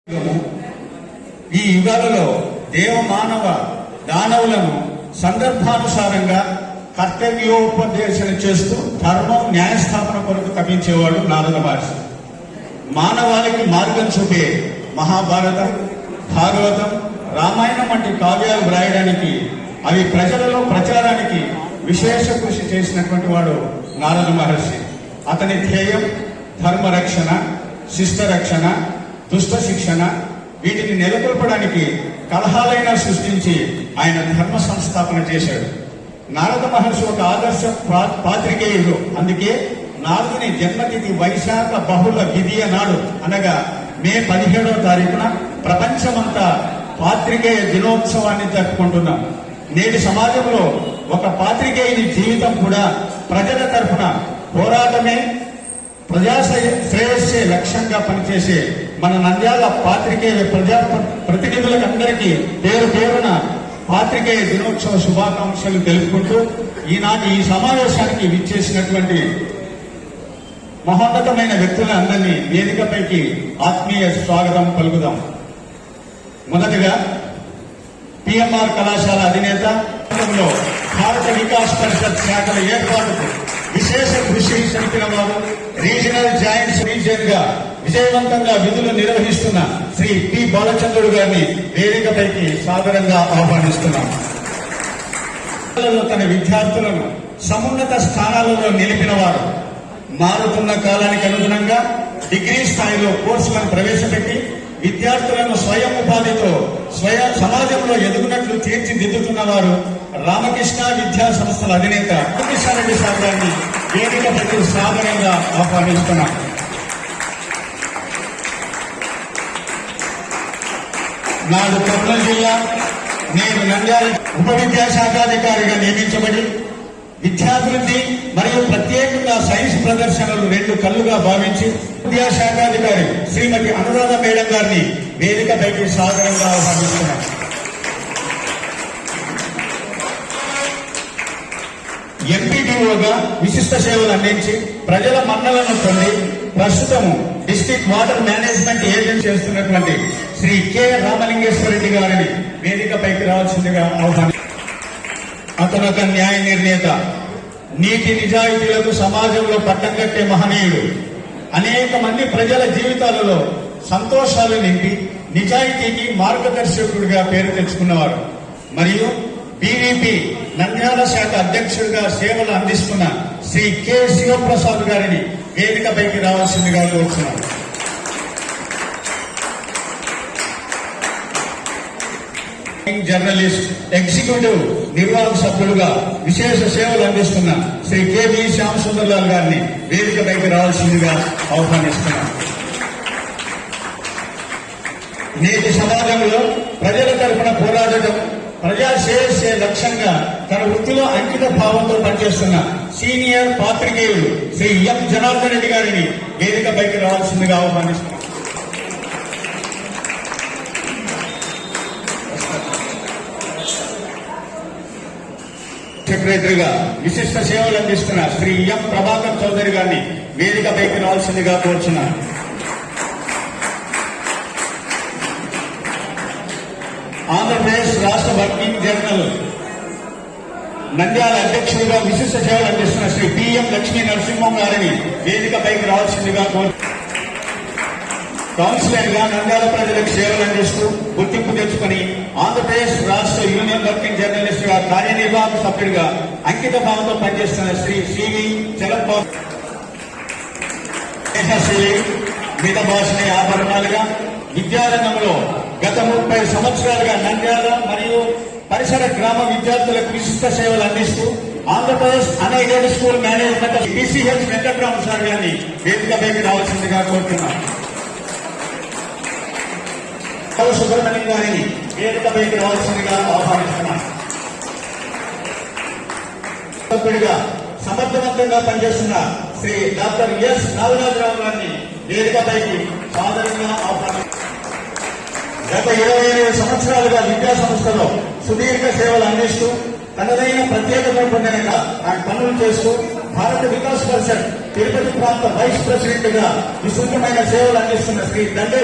ఈ యుగాలలో దేవ మానవ దానవులను సందర్భానుసారంగా కర్తవ్యోపదేశం చేస్తూ ధర్మం న్యాయస్థాపన కొరకు తప్పించేవాడు నారద మహర్షి. మానవాళికి మార్గం చూపే మహాభారతం, భాగవతం, రామాయణం వంటి కావ్యాలు వ్రాయడానికి, అవి ప్రజలలో ప్రచారానికి విశేష కృషి చేసినటువంటి వాడు నారద మహర్షి. అతని ధ్యేయం ధర్మరక్షణ, శిష్టరక్షణ, దుష్ట శిక్షణ. వీటిని నెలకొల్పడానికి కలహాలైనా సృష్టించి ఆయన ధర్మ సంస్థాపన చేశాడు. నారద మహర్షి ఒక ఆదర్శ పాత్రికేయుడు. అందుకే నారదుని జన్మతిథి వైశాఖ బహుళ విధియ నాడు, అనగా మే 17వ తారీఖున ప్రపంచమంతా పాత్రికేయ దినోత్సవాన్ని జరుపుకుంటున్నాం. నేటి సమాజంలో ఒక పాత్రికేయుని జీవితం కూడా ప్రజల తరఫున పోరాటమే, ప్రజా శ్రేయస్సే లక్ష్యంగా పనిచేసే మన నంద్యాల పాత్రికేయ ప్రజా ప్రతినిధులందరికీ పేరు పేరున పాత్రికేయ దినోత్సవ శుభాకాంక్షలు తెలుపుకుంటూ ఈనాటి ఈ సమావేశానికి విచ్చేసినటువంటి మహోన్నతమైన వ్యక్తులందరినీ వేదికపైకి ఆత్మీయ స్వాగతం పలుకుదాం. మొదటిగా పిఎంఆర్ కళాశాల అధినేత, భారత వికాస్ పరిషత్ శాఖల ఏర్పాటుకు విశేష కృషి జరిపిన వారు, రీజనల్ జాయింట్స్ రీజియన్ గా విజయవంతంగా విధులు నిర్వహిస్తున్న శ్రీ పి బాలచంద్రుడు గారిని వేదికపైకి సాదరంగా ఆహ్వానిస్తున్నాం. తన విద్యార్థులను సమున్నత స్థానాలలో నిలిపిన వారు, మారుతున్న కాలానికి అనుగుణంగా డిగ్రీ స్థాయిలో కోర్సులను ప్రవేశపెట్టి విద్యార్థులను స్వయం ఉపాధితో సమాజంలో ఎదుగునట్లు తీర్చిదిద్దుతున్న వారు రామకృష్ణ విద్యా సంస్థల అధినేత కృష్ణారెడ్డి సార్ గారిని వేదికపైకి సాదరంగా ఆహ్వానిస్తున్నాం. నాడు కర్నూలు జిల్లా, నేను నంద్యాల ఉప విద్యాశాఖాధికారిగా నియమించబడి విద్యాభివృద్ధి మరియు ప్రత్యేకంగా సైన్స్ ప్రదర్శనలు 2 కళ్లుగా భావించి విద్యాశాఖాధికారి శ్రీమతి అనురాధ మేడం గారిని వేదికపైకి సాదరంగా ఆహ్వానిస్తున్నాం. ఎంపీడీఓగా విశిష్ట సేవలు అందించి ప్రజల మన్నలను పొంది ప్రస్తుతము డిస్ట్రిక్ట్ వాటర్ మేనేజ్మెంట్ ఏజెన్సీ చేస్తున్నటువంటి శ్రీ కె రామలింగేశ్వర రెడ్డి గారిని వేదికపైకి రావాల్సిందిగా ఆహ్వానిస్తున్నాం. అతను ఒక న్యాయ నిర్ణేత, నీతి నిజాయితీలకు సమాజంలో పట్టం కట్టే మహనీయుడు. అనేక మంది ప్రజల జీవితాలలో సంతోషాలు నింపి నిజాయితీకి మార్గదర్శకుడిగా పేరు తెచ్చుకున్నవారు. మరియు బీవీపీ నంద్యాల శాఖ అధ్యక్షుడిగా సేవలు అందిస్తున్న శ్రీ కె శివప్రసాద్ గారిని వేదికపైకి రావాల్సిందిగా కోరుతున్నాను. జర్నలిస్ట్, ఎగ్జిక్యూటివ్ నిర్వాహక సభ్యులుగా విశేష సేవలు అందిస్తున్న శ్రీ కెవి శ్యామ్ సుందర్లాల్ గారిని వేదికపైకి రావాల్సిందిగా ఆహ్వానిస్తున్నాను. నేటి సమాజంలో ప్రజల తరఫున పోరాడటం, ప్రజా శ్రేయస్సే లక్ష్యంగా తన వృత్తిలో అంకిత భావంతో పనిచేస్తున్న సీనియర్ పాత్రికేయులు శ్రీ ఎం జనార్దన్ రెడ్డి గారిని వేదికపైకి రావాల్సిందిగా ఆహ్వానిస్తున్నాను. సెక్రటరీగా విశిష్ట సేవలు అందిస్తున్న శ్రీ ఎం ప్రభాకర్ చౌదరి గారిని వేదికపైకి రావాల్సిందిగా కోరుచున్నాను. ఆంధ్రప్రదేశ్ రాష్ట్ర వర్కింగ్ జర్నల్ నంద్యాల అధ్యక్షుడిగా విశిష్ట సేవలు అందిస్తున్న శ్రీ పిఎం లక్ష్మీ నరసింహం గారిని వేదికపైకి రావాల్సిందిగా కోరుచున్నాను. కౌన్సిలర్ గా నంద్యాల ప్రజలకు సేవలు అందిస్తూ గుర్తింపు తెచ్చుకుని ఆంధ్రప్రదేశ్ రాష్ట్ర యూనియన్ వర్కింగ్ జర్నలిస్ట్ గా కార్యనిర్వాహక సభ్యుడిగా అంకిత భావంతో పనిచేస్తున్న శ్రీ సివి చలబాబు, మిత భాషని ఆభరణాలుగా విద్యారంగంలో గత 30 సంవత్సరాలుగా నంద్యాల మరియు పరిసర గ్రామ విద్యార్థులకు విశిష్ట సేవలు అందిస్తూ Andhra Pradesh unaided school management పిసిహెచ్ Venkatrama sir గారిని వేదికపైకి రావాల్సిందిగా కోరుతున్నాం. సుబ్రహ్మణ్యం గారిని వేదికపైకి రావాల్సిందిగా ఆహ్వానిస్తున్నాం. సభ్యుడిగా సమర్థవంతంగా పనిచేస్తున్న శ్రీ డాక్టర్ ఎస్ నాగరాజరావు గారిని వేదికపైకి సాదరంగా ఆహ్వానిస్తున్నాం. గత 25 సంవత్సరాలుగా విద్యా సంస్థలో సుదీర్ఘ సేవలు అందిస్తూ తనదైన ప్రత్యేకత పొందిన పనులు చేస్తూ భారత వికాస్ పరిషత్ తిరుపతి ప్రాంత వైస్ ప్రెసిడెంట్ గా విస్తృతమైన సేవలు అందిస్తున్న శ్రీ దండే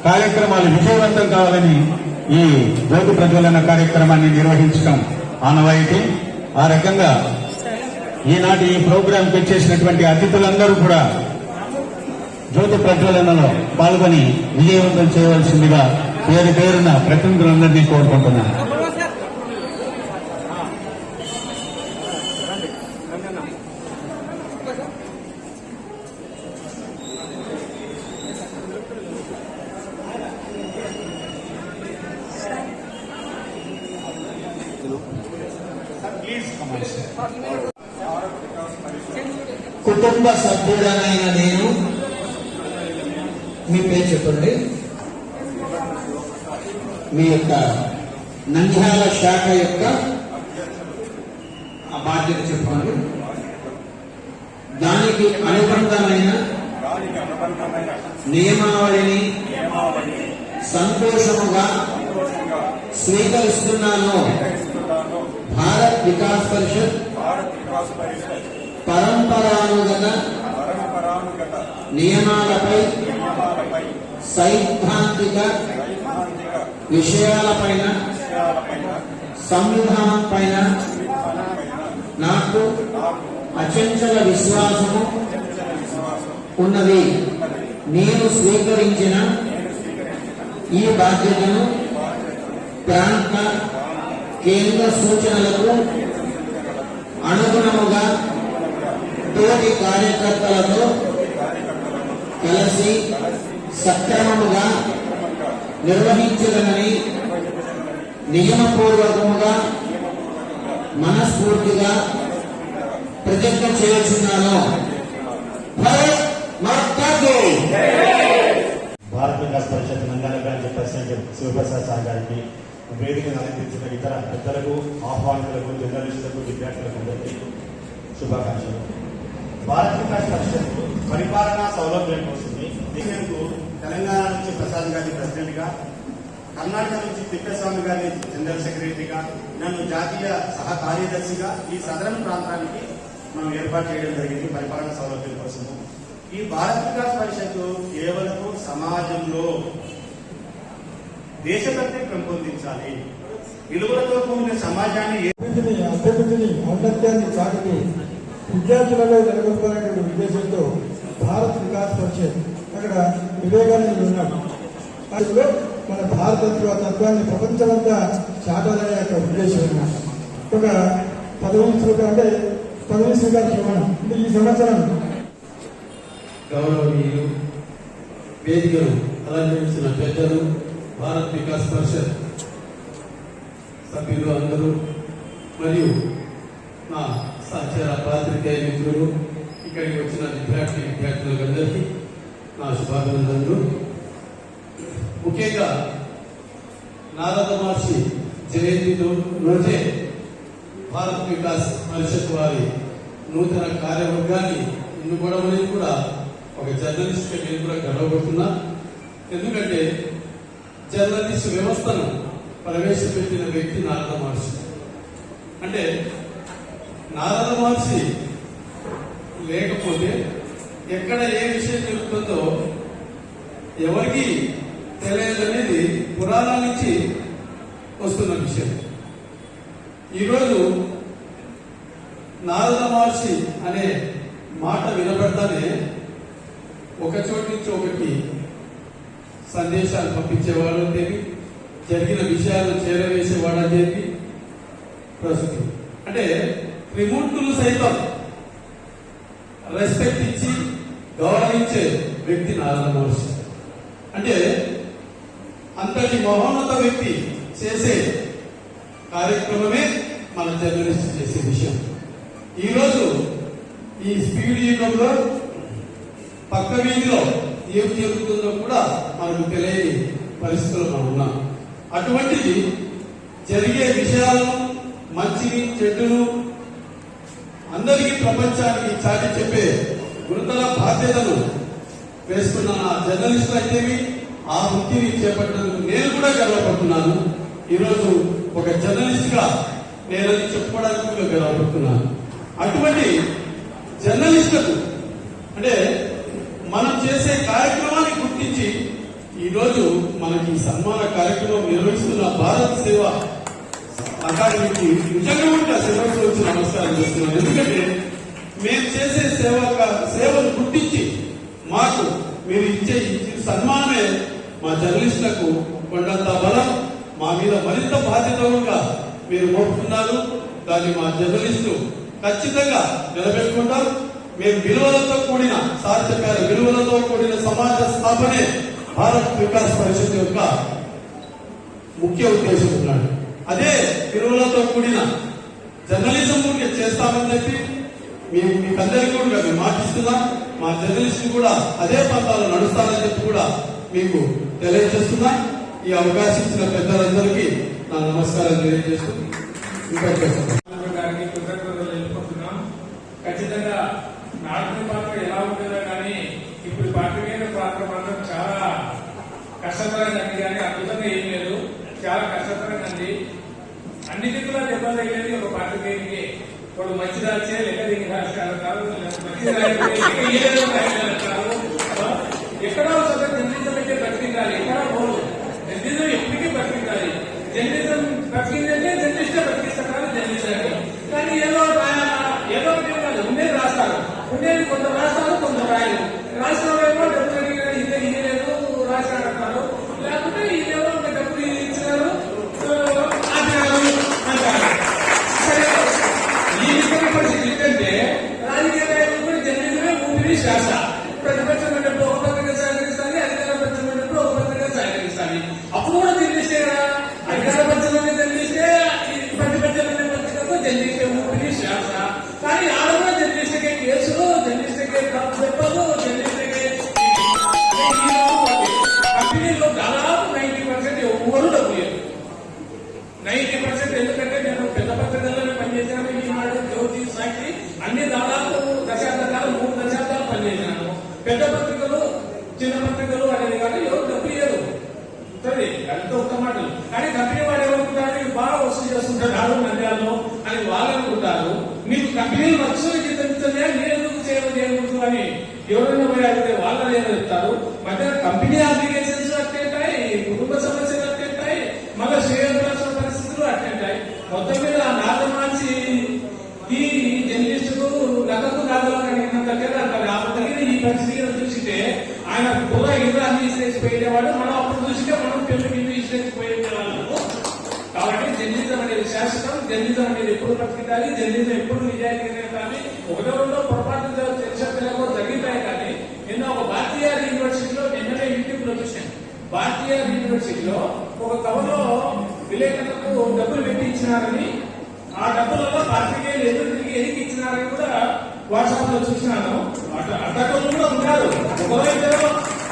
కార్యక్రమాలు విజయవంతం కావాలని ఈ జ్యోతి ప్రజ్వలన కార్యక్రమాన్ని నిర్వహించడం ఆనవాయితీ. ఆ రకంగా ఈనాటి ఈ ప్రోగ్రాంకి వచ్చేసినటువంటి అతిథులందరూ కూడా జ్యోతి ప్రజ్వలనలో పాల్గొని విజయవంతం చేయవలసిందిగా పేరు పేరున ప్రతినిధులందరినీ కోరుకుంటున్నాను. కుటుంబ సభ్యుడనైన నేను, మీ పేరు చెప్పండి, మీ యొక్క నంద్యాల శాఖ యొక్క బాధ్యత చెప్పండి. దానికి అనుబంధమైన నియమావళిని సంతోషముగా స్వీకరిస్తున్నాను. భారత్ వికాస్ పరిషత్ పరంపరానుగత నియమాలపై సైద్ధాంతిక విషయాలపైన సంవిధానం పైన నాకు అచంచల విశ్వాసము ఉన్నది. నేను స్వీకరించిన ఈ బాధ్యతను ప్రాంత కేంద్ర సూచనలకు అనుగుణముగా తోటి కార్యకర్తలతో కలిసి సక్రమముగా నిర్వహించదనని నియమపూర్వకముగా మనస్ఫూర్తిగా ప్రతిజ్ఞ చేస్తున్నాను. భారత్ మాతా కీ జై. Bharat Vikas Parishad Nandyal branch president Shivaprasad sir గారికి, వేదికను అలంకరించిన ఇతర పెద్దలకు, ఆహ్వానితులకు, జర్నలిస్టులకు, విద్యార్థులకు అందరికీ శుభాకాంక్షలు. భారత వికాస్ పరిషత్ పరిపాలనా సౌలభ్యం కోసం దీనికి తెలంగాణ నుంచి ప్రసాద్ గారిని ప్రెసిడెంట్ గా, కర్ణాటక నుంచి తిప్పస్వామి గారిని జనరల్ సెక్రటరీగా, నన్ను జాతీయ సహ కార్యదర్శిగా ఈ సదరన్ ప్రాంతానికి మనం ఏర్పాటు చేయడం జరిగింది పరిపాలనా సౌలభ్యం కోసము. ఈ భారత వికాస్ పరిషత్ కేవలం సమాజంలో దేశభక్తి పెంపొందించాలి, విలువలతో కూడిన సమాజాన్ని అభివృద్ధిని ఔన్నత్యాన్ని చాటుతూ విద్యార్థులలో నెలకొల్పాలనే ఉద్దేశంతో భారత్ వికాస్ పరిషత్ అక్కడ వివేకానందుడు ఉన్నాడు. అందులో మన భారత తత్వాన్ని ప్రపంచమంతా చాటాలనే యొక్క ఉద్దేశం అన్నమాట. ఒక పదవి స్వీకారం అంటే ఈ సంవత్సరం గౌరవనీయులు, వేదికను అలంకరించిన పెద్దలు, భారత్ వికాస్ పరిషత్ సభ్యులు అందరూ, మరియు నా సహచర పాత్రికేయ మిత్రులు, ఇక్కడికి వచ్చిన విద్యార్థులందరికీ నా శుభాభినందనలు. ముఖ్యంగా నారద మహర్షి జయంతి రోజే భారత్ వికాస్ పరిషత్ వారి నూతన కార్యవర్గాన్ని ఎన్నుకోవడం అనేది కూడా ఒక జర్నలిస్ట్ గా నేను కూడా గర్వపడుతున్నా. ఎందుకంటే జర్నలిస్ట్ వ్యవస్థను ప్రవేశపెట్టిన వ్యక్తి నారద మహర్షి. అంటే నారద మహర్షి లేకపోతే ఎక్కడ ఏ విషయం జరుగుతుందో ఎవరికి తెలియదనేది పురాణాల నుంచి వస్తున్న విషయం. ఈరోజు నారద మహర్షి అనే మాట వినబడతానే ఒక చోటు నుంచి ఒకటి సందేశాలు పంపించేవాడు అని చెప్పి, జరిగిన విషయాలను చేరవేసేవాడు అని చెప్పి ప్రస్తుతం అంటే త్రిమూర్తులు సైతం రెస్పెక్ట్ ఇచ్చి గౌరవించే వ్యక్తి నారద మహర్షి. అంటే అంతటి మహోన్నత వ్యక్తి చేసే కార్యక్రమమే మన జర్నలిస్ట్ చేసే విషయం. ఈరోజు ఈ స్పీడ్ యుగంలో పక్క వీధిలో ఏం జరుగుతుందో కూడా మనకు తెలియని పరిస్థితుల్లో మనం ఉన్నాం. అటువంటిది జరిగే విషయాలను, మంచిని చెడును అందరికీ ప్రపంచానికి చాటి చెప్పే గురుతర బాధ్యతను వేసుకున్న నా జర్నలిస్టులు అయితేవి ఆ వృత్తిని చేపట్టినందుకు నేను కూడా గర్వపడుతున్నాను. ఈరోజు ఒక జర్నలిస్ట్ గా నేను చెప్పుకోవడానికి కూడా గర్వపడుతున్నాను. అటువంటి జర్నలిస్టులకు అంటే మనం చేసే కార్యక్రమాన్ని గుర్తించి ఈరోజు మనకి ఈ సన్మాన కార్యక్రమం నిర్వహిస్తున్న భారత్ సేవ అకాడమీకి నిజంగా కూడా సేవకు వచ్చి నమస్కారం చేస్తున్నాను. ఎందుకంటే మేము చేసే సేవలు గుర్తించి మాకు మీరు ఇచ్చే సన్మానమే మా జర్నలిస్టులకు కొండంత బలం, మా మీద మరింత బాధ్యతగా మీరు మోపుతున్నారు. దాన్ని మా జర్నలిస్టు ఖచ్చితంగా నిలబెట్టుకుంటాం. మేము విలువలతో కూడిన సార్ చెప్పారు, విలువలతో కూడిన సమాజ స్థాపనే భారత్ వికాస్ పరిషత్ యొక్క ముఖ్య ఉద్దేశం ఉన్నాడు. అదే విలువలతో కూడిన జర్నలిజం చేస్తామని చెప్పి మీకందరికీ కూడా మేము మాటిస్తున్నాం. మా జర్నలిస్టులు కూడా అదే పంతాలు నడుస్తారని చెప్పి కూడా మీకు తెలియజేస్తున్నా. ఈ అవకాశం ఇచ్చిన పెద్దలందరికీ నా నమస్కారం తెలియజేస్తూ గారికి కృతజ్ఞతలు తెలుపుకుంటున్నాం. ఖచ్చితంగా నాటకం పాత్ర ఎలా ఉంటుందో కానీ ఇప్పుడు పాత్రికేయుల పాత్ర మాత్రం చాలా కష్టతరంగా ఉంది. కానీ అద్భుతంగా ఏం లేదు, చాలా కష్టతరంగా ఉంది. అన్ని దిక్కులా దెబ్బలు తగిలేది ఒక పాత్రికేయునికి. వాడు మంచి దాల్చే లెక్క దిగి రాష్ట్రాలు ఎక్కడో చోట జర్నలిజం అయితే బతికిండాలి, ఎక్కడా పోదు. జర్నలిజం ఎప్పటికీ బతికిండాలి. జర్నలిజం బతికిందంటే జర్నలిస్టే బతికిస్తారు జర్నలిజాన్ని. కానీ ఏదో ఏదో ఉండేది రాస్తారు, ఉండేది కొందరు రాస్తారు, కొందరు రాయలు. రాసిన ఏమో డబ్బులు అడిగినా ఇదే ఇయ్యలేదు రాశారు అంటారు, లేకపోతే ఇదేమో డబ్బులు ఇచ్చినారు అంటారు. సరే, ఈ విధంగా పరిస్థితి ఏంటంటే రాజకీయ నాయకులు కూడా జర్నలిజమే ఊపిరి శ్వాస. ప్రతిపక్షం ఉన్నప్పుడు ఒక పత్రిక సహకరిస్తాను, అధికార పక్షం ఉన్నప్పుడు ఒక పత్రిక సహకరిస్తాను. అప్పుడు కూడా జర్నలిస్టే కదా, అధికార పక్షంలోనే జర్నలిస్టే, ప్రతిపక్షంలోనే పత్రికతో జర్నలిస్టే ఊపిరి శ్వాస. కానీ ఆడగా జర్నలిస్ట్కే కేసులు, జర్నలిస్ట్కే చెప్పదు, జర్నలిస్ట్కే కంపెనీలో దాదాపు 90% ఎవరు డబ్బు లేదు. 90% ఎందుకంటే నేను పెద్ద పత్రికల్లోనే పనిచేశాను. ఈనాడు, జ్యోతి, సాక్షి అన్ని దాదాపు దశాబ్దాలు 3 దశాబ్దాలు పనిచేశాను. పెద్ద పత్రికలు, చిన్న పత్రికలు అనేది కానీ ఎవరు డబ్బు ఇయ్యరు. సరే, అంత ఒక్క మాటలు. కానీ కంపెనీ వాడు ఏమనుకుంటారు, బాగా వసూలు చేస్తుంటారు నంద్యాలలో అని వాళ్ళు అనుకుంటారు. మీకు కంపెనీలు వసూలు జీవించలే, నేనెందుకు చేయకూడదు అని ఎవరైనా పోయి అడిగితే వాళ్ళు ఏదో చెప్తారు. మధ్య కంపెనీ అప్లికేషన్స్ అట్టేంటాయి, కుటుంబ సమస్యలు అట్టేంటాయి, మళ్ళీ శ్రేయోభిలాష పరిస్థితులు అట్టేంటాయి. మొత్తం మీద నాగమాసి ఈ జర్నలిస్టుకు నగకు నాగలో అడిగినంత అంటారు. ఆ తగిన ఈ పరిస్థితిని చూసితే ఆయన కూడా ఇంకా అన్ని ఇసిరేసిపోయేవాడు. మనం అప్పుడు చూసితే మనం పెళ్లి ఇసిరేసిపోయేవాళ్ళము. కాబట్టి జర్నలిజం అనేది శాశ్వతం, జర్నలిజం అనేది ఎప్పుడు బతికిండాలి, జర్నలిజం ఎప్పుడు నిజాయితీగా కానీ ఒకటో రెండో పొరపాటు తెలిసేలా జరిగితాయి. కానీ నిన్న ఒక భారతీయ యూనివర్సిటీలో నిన్ననే యూట్యూబ్ లో చూశాను. భారతీయ యూనివర్సిటీలో ఒక కవర్లో విలేకరులకు డబ్బులు పెట్టి ఇచ్చినారని, ఆ డబ్బులలో పాత్రికేయులు ఎదురు తిరిగి ఎదిగి ఇచ్చినారని కూడా వాట్సాప్ లో చూసినాను. అడ్డకలు కూడా ఉన్నారు. ఒకవైపు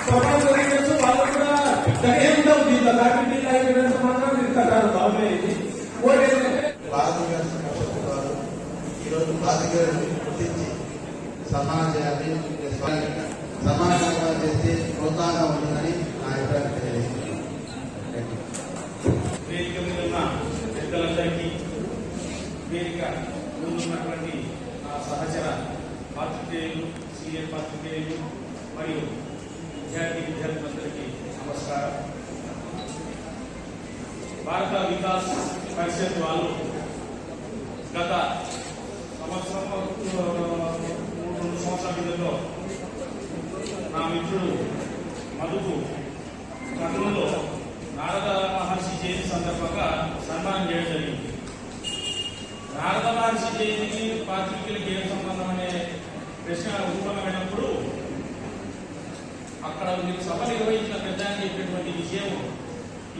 పొరపాటు జరిగించు, వాళ్ళు కూడా పెద్దగా ఉండవు. దీంట్లో దాటి అయిపోయినంత మాత్రం తిరుగుతారు. బాగుండేది భారతీయ పరిషత్ వారు ఈరోజు పాత్రికేయులను గుర్తించి సన్మానం చేయాలి. సన్మానం చేస్తే ప్రోత్సాహంగా ఉంటుందని నా అభిప్రాయం తెలియజేస్తున్నాను. వేదిక మీద ఉన్న పెద్దలందరికీ, వేదిక ముందున్నటువంటి నా సహచర పాత్రికేయులు, సీనియర్ పాత్రికేయులు మరియు విద్యార్థులందరికీ నమస్కారం. భారత వికాస్ పరిషత్ వాళ్ళు గత సంవత్సరం 2 సంవత్సరాల క్రితంలో నా మిత్రుడు మధుకు కర్నూలులో నారద మహర్షి జయంతి సందర్భంగా సన్మానం చేయడం జరిగింది. నారద మహర్షి జయంతికి పాత్రికేయులకి ఏం సంబంధం అనే ప్రశ్న ఉత్పన్నమైనప్పుడు అక్కడ మీరు సభ నిర్వహించిన పెద్ద అని చెప్పినటువంటి విషయం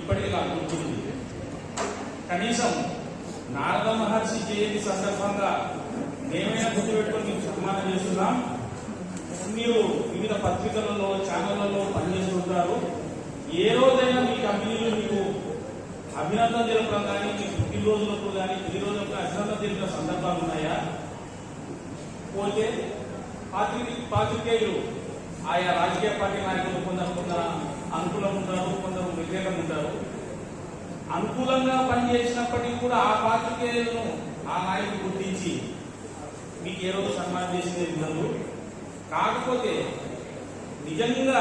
ఇప్పటికీ నాకు గుర్తుంది. కనీసం నారద మహర్షి జయంతి సందర్భంగా మేమైనా గుర్తుపెట్టుకొని మీకు సన్మానం చేస్తున్నాం. మీరు వివిధ పత్రికలలో, ఛానళ్లలో పనిచేస్తుంటారు. ఏ రోజైనా మీ కంపెనీలు మీకు అభినందన తెలపడం కానీ, మీ పుట్టినరోజులకు కానీ, 10 రోజులకు అభినందన తెలిపిన సందర్భాలు ఉన్నాయా? పోతే పాత్రికేయులు ఆయా రాజకీయ పార్టీ నాయకులు కొందరు అనుకూలం ఉంటారు, కొందరు వ్యతిరేకంగా ఉంటారు. అనుకూలంగా పనిచేసినప్పటికీ కూడా ఆ పాత్రికేయులను ఆ నాయకులు గుర్తించి మీకు ఏ రోజు సన్మానం చేసింది ఉండదు. కాకపోతే నిజంగా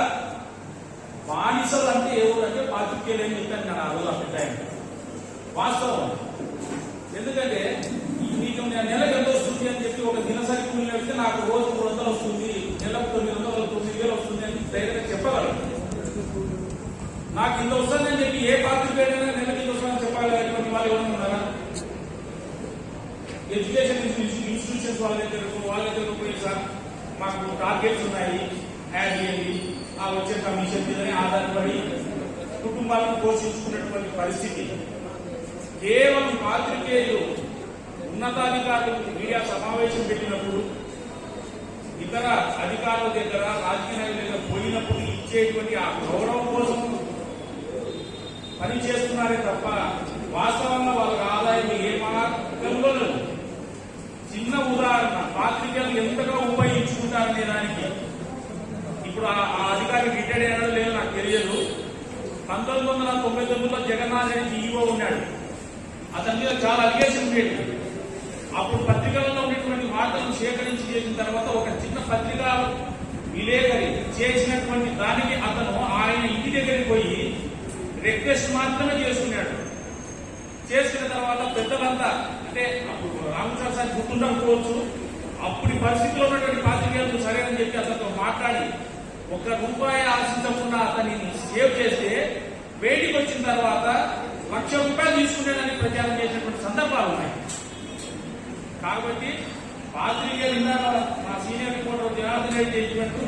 బానిసలు అంటే ఎవరంటే పాత్రికేయులని చెప్పాను నేను ఆ రోజు అభిప్రాయం. వాస్తవం. ఎందుకంటే నీకు నెలకు ఎంత వస్తుంది అని చెప్పి ఒక దినసరి కూలి పెడితే నాకు రోజు 300 వస్తుంది, నెలకు 900, 9,000 వస్తుంది అని ధైర్యంగా చెప్పగలను. నాకు ఇంత వస్తుందని చెప్పి ఏ పాత్రికేయుడైనా నెలకి ఇంత వస్తుందని చెప్పగలిగినటువంటి వాళ్ళు ఎవరైనా ఉన్నారా? ఎడ్యుకేషన్ ఇన్స్టిట్యూషన్స్ వాళ్ళ దగ్గర పోయి సార్ మాకు టార్గెట్స్ ఉన్నాయి, యాడ్ చేయండి, ఆ వచ్చే కమిషన్ మీదనే ఆధారపడి కుటుంబాలను పోషించుకున్నటువంటి పరిస్థితి. కేవలం పాత్రికేయులు ఉన్నతాధికారులు మీడియా సమావేశం పెట్టినప్పుడు, ఇతర అధికారుల దగ్గర, రాజకీయ నాయకుల దగ్గర పోయినప్పుడు ఇచ్చేటువంటి ఆ గౌరవం కోసం పని చేస్తున్నారే తప్ప వాస్తవంగా వాళ్ళకి ఆదాయం ఏమాత్రంలో లేదు. చిన్న ఉదాహరణ, పాత్రికేయులు ఎంతగా ఉపయోగించుకుంటారనే దానికి ఇప్పుడు ఆ అధికారి రిటైర్డ్ అయినాడో లేదో నాకు తెలియదు. 1999లో జగన్నాథ్ రెడ్డి ఈవో ఉన్నాడు. అతని మీద చాలా అలిగేషన్ ఉండేది. అప్పుడు పత్రికలలో ఉన్నటువంటి వార్తలను సేకరించి చేసిన తర్వాత ఒక చిన్న పత్రికా విలేకరి చేసినటువంటి దానికి అతను ఆయన ఇంటి దగ్గరికి పోయి రిక్వెస్ట్ మాత్రమే చేసుకున్నాడు. చేసుకున్న తర్వాత పెద్దలంతా, అంటే అప్పుడు రామచంద్ర సార్ గుర్తుండకపోవచ్చు, అప్పుడు పరిస్థితిలో ఉన్నటువంటి పాత్రికేయులు సరేనని చెప్పి అతనితో మాట్లాడి ₹1 ఆశించకుండా అతన్ని సేవ్ చేస్తే బయటికి వచ్చిన తర్వాత ₹1,00,000 తీసుకునేదని ప్రచారం చేసినటువంటి సందర్భాలు ఉన్నాయి. కాబట్టి పాత్రికేయులు ఇందాక మా సీనియర్ రిపోర్టర్ జనార్దన్ రెడ్డి చేసినట్టు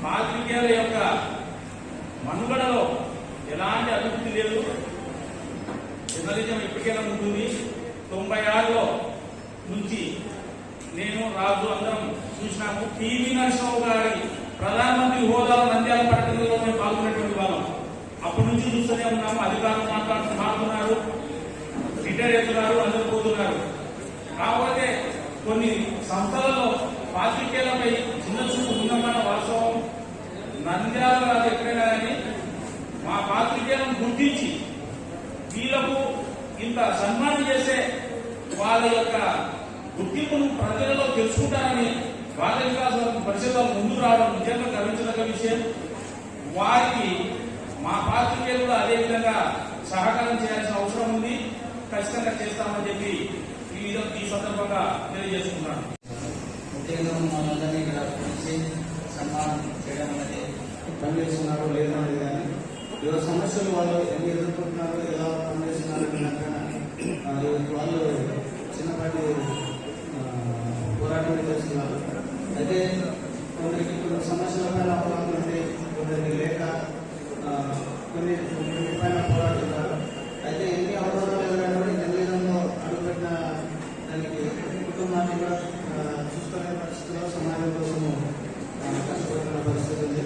పాత్రికేయుల యొక్క మనుగడలో ఎలాంటి అభివృద్ధి లేదు. జర్నలిజం ఎప్పటికైనా ఉంటుంది. 96లో నుంచి నేను రాజు అందరం చూసినాము. పివి నరసింహరావు గారి ప్రధానమంత్రి హోదాలో నంద్యాల పట్టణంలో మేము పాల్గొనేటువంటి వాళ్ళం. అప్పటి నుంచి చూస్తూనే ఉన్నాము. అధికారులు మాట్లాడుతున్నారు, రిటైర్ అవుతున్నారు, అందరూ పోతున్నారు. కాకపోతే కొన్ని సంస్థలలో పాత్రికేయులపై చిన్న చూపు ఉందన్న వాస్తవం. నంద్యాల కాదు ఎక్కడైనా కానీ మా పాత్రికేయులను గుర్తించి వీళ్లకు ఇంత సన్మానం చేసే వాళ్ళ యొక్క గుర్తింపును ప్రజలలో తెలుసుకుంటారని బాల వికాస పరిషత్ ముందుకు రావడం నిజంగా గర్వించదగ్గ విషయం. వారికి మా పాత్రికేయులు కూడా అదేవిధంగా సహకారం చేయాల్సిన అవసరం ఉంది. ఖచ్చితంగా చేస్తామని చెప్పి ఈ సందర్భంగా తెలియజేసుకున్నాను. ముఖ్యంగా మనందరినీ ఇక్కడ పిలిచి సన్మానం చేయడం అనేది పనిచేస్తున్నారు లేదనేది కానీ ఈరోజు సమస్యలు వాళ్ళు ఎన్ని ఎదుర్కొంటున్నారు, ఎలా పనిచేస్తున్నారు వాళ్ళు చిన్నపాటి పోరాటం చేస్తున్నారు. అయితే కొందరికి కొన్ని సమస్యల పైన అవగాహన ఉంటే కొందరికి లేక కొన్ని పైన పోరాడుతున్నారు. అయితే ఎన్ని అవగాహన ఎదురైనా జర్నలిజంలో అడుగుపెట్టిన దానికి కుటుంబాన్ని కూడా చూసుకునే పరిస్థితిలో సమాజం కోసము కష్టపడుతున్న పరిస్థితి ఉంది.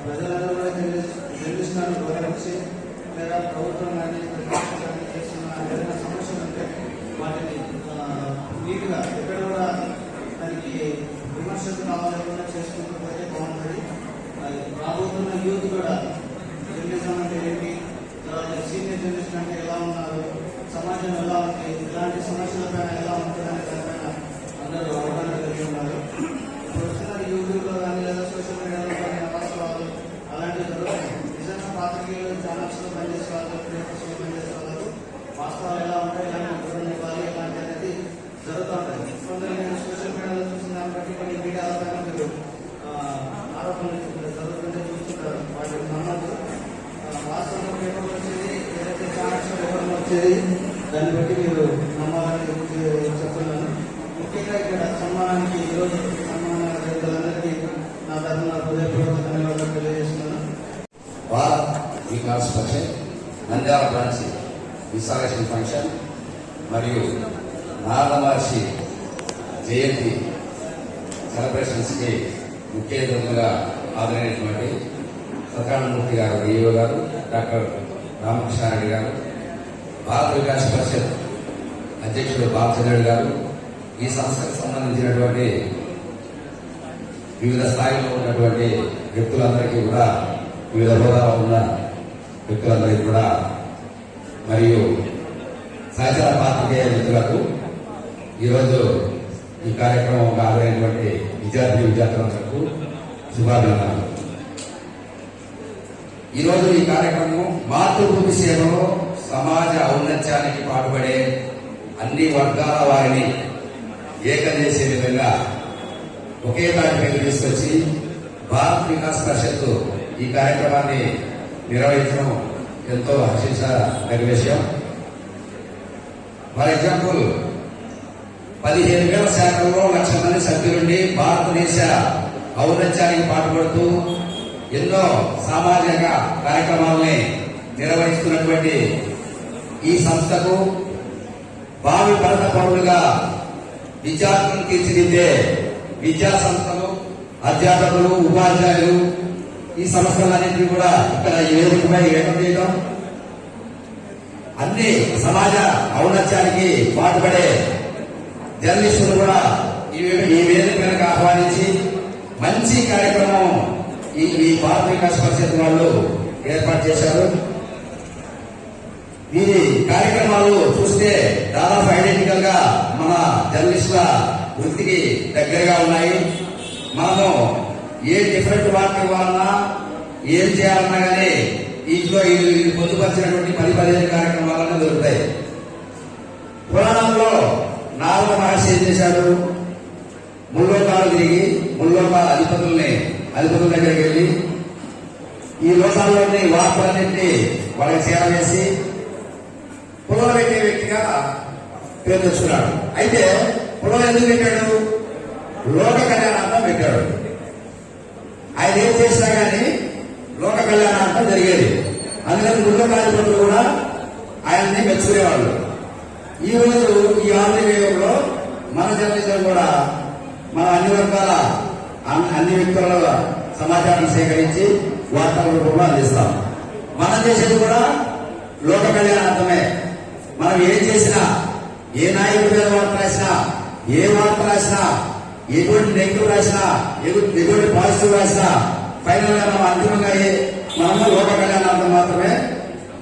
ప్రజలందరూ కూడా జర్నలిస్టులను గౌరవించి లేదా ప్రభుత్వం కానీ చేస్తున్న ఏదైనా సమస్యలు ఉంటే వాటిని నీట్గా ఎక్కడ కూడా దానికి విమర్శలు కావాలకుండా చేసుకుంటూ పోతే బాగుంటుంది. రాబోతున్న యూత్ కూడా జర్నలిజం అంటే ఏంటి, తర్వాత సీనియర్ జర్నలిస్ట్ అంటే ఎలా ఉన్నారు, సమాజం ఎలా ఉంది, ఇలాంటి సమస్యల పైన ఎలా ఉంటుందనే దానిపైన అందరూ అవగాహన కలిగి ఉన్నారు. ఇప్పుడు వస్తున్న యూట్యూబ్లో కానీ లేదా సోషల్ మీడియాలో కానీ వాస్తవాలు అలాంటివి జరుగుతాయి. నిజంగా పాత్రికేయులు ఛానల్స్లో పనిచేసే వాళ్ళు, పేపర్స్లో పనిచేసే వాళ్ళకు వాస్తవాలు ఎలా ఉంటాయి, ఇలాంటి వివరణ ఇవ్వాలి, ఇలాంటి అనేది జరుగుతూ ఉంటాయి. కొందరు నేను సోషల్ మీడియాలో చూసిన దాన్ని బట్టి కొన్ని మీడియాల పైన మీరు ఆరోపణలు జరుగుతుంటే చూస్తుంటారు. వాటిని నమ్మద్దు. వాస్తవంలో పేపర్లు వచ్చేది ఏదైతే ఛానల్స్లో వివరణ వచ్చేది దాన్ని బట్టి మీరు నమ్మాలని చెప్తున్నాను. ముఖ్యంగా ఇక్కడ సన్మానానికి ఈరోజు సన్మాన రైతులందరికీ నా తరఫున హృదయపూర్వక ధన్యవాదాలు తెలియజేస్తున్నాను. భారత్ వికాస్ పరిషత్ నంద్యాల బ్రాంచ్ విశాఖ ఫంక్షన్ మరియు నారద మహర్షి జయంతి సెలబ్రేషన్స్కి ముఖ్య అతిథులుగా హాజరైనటువంటి ప్రధానమూర్తి గారు, డిఓ గారు, డాక్టర్ రామకృష్ణారెడ్డి గారు, భారత వికాస్ పరిషత్ అధ్యక్షుడు బాలచంద్రుడు గారు, ఈ సంస్థకు సంబంధించినటువంటి వివిధ స్థాయిలో ఉన్నటువంటి వ్యక్తులందరికీ కూడా, వివిధ హోదాలో ఉన్న వ్యక్తులందరికీ కూడా, మరియు సహచర పాత్రికేయ మిత్రులకు ఈరోజు ఈ కార్యక్రమం హాజరైనటువంటి విద్యార్థులందరికీ శుభాభినందనలు. ఈరోజు ఈ కార్యక్రమం మాతృభూమి సేవలో సమాజ ఔన్నత్యానికి పాటుపడే అన్ని వర్గాల వారిని ఏకం చేసే విధంగా ఒకే తాటి మీద తీసుకొచ్చి భారత్ వికాస్ పరిషత్ ఈ కార్యక్రమాన్ని నిర్వహించడం ఎంతో హర్షించదగిన విషయం. ఫర్ ఎగ్జాంపుల్ 15,000 శాఖల్లో 1,00,000 మంది సభ్యులుండి భారతదేశ ఔన్నత్యానికి పాటుపడుతూ ఎన్నో సామాజిక కార్యక్రమాలని నిర్వహిస్తున్నటువంటి ఈ సంస్థకు భావి భరత పౌరులుగా విద్యార్థులను తీర్చిదిద్దే విద్యా సంస్థలు, అధ్యాపకులు, ఉపాధ్యాయులు ఈ సంస్థలన్నింటినీ కూడా ఇక్కడ ఈ వేదికపై ఏకం చేయడం, అన్ని సమాజ ఔన్నత్యానికి పాటుపడే జర్నలిస్టులు కూడా ఈ వేదిక కనుక ఆహ్వానించి మంచి కార్యక్రమం ఈ భారత వికాస్ పరిషత్ వాళ్ళు ఏర్పాటు చేశారు. ఈ కార్యక్రమాలు చూస్తే దాదాపు ఐడెంటికల్ గా మన జర్నలిస్టుల వృత్తికి దగ్గరగా ఉన్నాయి. మనము ఏ డిఫరెంట్ వర్క్ ఇవ్వాలన్నా ఏం చేయాలన్నా కానీ ఇంట్లో పొందుపరిచినటువంటి 10-15 కార్యక్రమాలన్నీ దొరుకుతాయి. పురాణంలో నారద మహర్షి ఏం చేశాడు? ముల్లోకాలు తిరిగి ముల్లోకాల అధిపతుల దగ్గరికి వెళ్ళి ఈ లోకాల్లోని వార్తలన్నింటినీ వాళ్ళకి సేవ చేసి పులవ పెట్టే వ్యక్తిగా పేరు తెచ్చుకున్నాడు. అయితే పులవ ఎందుకు పెట్టాడు? లోక కళ్యాణార్థం పెట్టాడు. ఆయన ఏం చేసినా కానీ లోక కళ్యాణార్థం జరిగేది. అందుకని ముల్లోకాధిపతులు కూడా ఆయన్ని మెచ్చుకునేవాళ్ళు. ఈ రోజు ఈ ఆంధ్రవేయంలో మన జర్నలిజం కూడా మన అన్ని వర్గాల అన్ని వ్యక్తుల సమాచారం సేకరించి వార్తల రూపంలో అందిస్తాం. మనం చేసేది కూడా లోక కళ్యాణార్థమే. మనం ఏం చేసినా, ఏ నాయకుడి మీద వార్త రాసినా, ఏ వార్త రాసినా, ఎటువంటి నెగిటివ్ రాసినా, ఎటువంటి పాజిటివ్ రాసినా ఫైనల్ గా మనం అంతిమంగా మనము లోక కళ్యాణార్థం మాత్రమే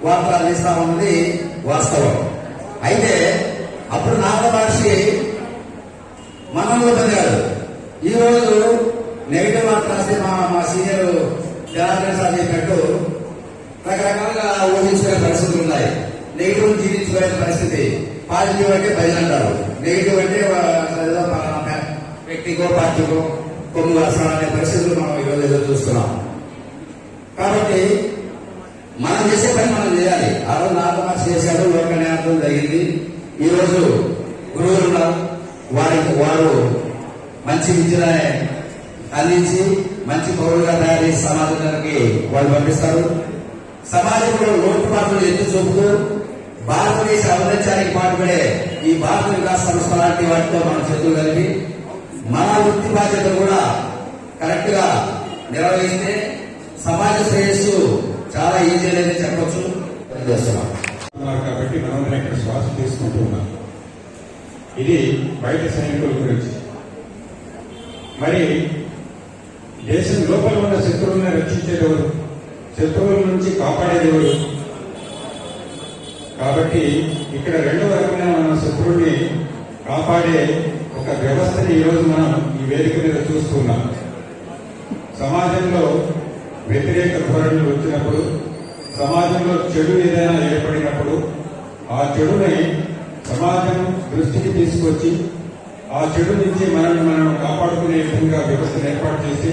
వార్తలు అందిస్తామన్నది వాస్తవం. అయితే అప్పుడు నారద మహర్షి మనంలో పొందాడు. ఈ రోజు నెగిటివ్ వార్త రాస్తే మా సీనియర్ జనార్దన్ సార్ చెప్పినట్టు రకరకాలుగా ఊహించుకునే పరిస్థితులు ఉన్నాయి. నెగిటివ్ జీవించుకునే పరిస్థితి. పాజిటివ్ అంటే భజన అంటారు, నెగిటివ్ అంటే వ్యక్తికో పార్టీకో కొమ్ము అనే పరిస్థితులు మనం ఈరోజు ఏదో చూస్తున్నాం. కాబట్టి మనం చేసే పని మనం చేయాలి. ఆ రోజు నారద మహర్షి చేశాడు, లోక కళ్యాణార్థం జరిగింది. ఈ రోజు గురువులు ఉన్నారు, వారు మంచి విద్యను అందించి మంచి పౌరులుగా తయారు చేసి సమాజానికి వాళ్ళు పంపిస్తారు. సమాజంలో లోటుపాట్లు ఎత్తి చూపుతూ భారతదేశ ఔన్నత్యానికి పాటుపడే ఈ భారత వికాస్ సంస్థ లాంటి వాటితో మనం చేతులు కలిపి మన వృత్తి బాధ్యత కూడా కరెక్ట్ గా నిర్వహిస్తే సమాజ శ్రేయస్సు చాలా ఈజీ అనేది చెప్పొచ్చు. చేస్తున్నాం కాబట్టి మనం ఇక్కడ శ్వాస తీసుకుంటూ ఉన్నాం. ఇది బయట సైనికుల గురించి. మరి దేశం లోపల ఉన్న శత్రువులను రక్షించేదెవరు? శత్రువుల నుంచి కాపాడేదెవరు? కాబట్టి ఇక్కడ రెండో రకమైన మన శత్రువుని కాపాడే ఒక వ్యవస్థని ఈరోజు మనం ఈ వేదిక మీద చూస్తున్నాం. సమాజంలో వ్యతిరేక ధోరణులు వచ్చినప్పుడు, సమాజంలో చెడు ఏదైనా ఏర్పడినప్పుడు ఆ చెడుని సమాజం దృష్టికి తీసుకొచ్చి ఆ చెడు నుంచి మనం కాపాడుకునే విధంగా వ్యవస్థను ఏర్పాటు చేసి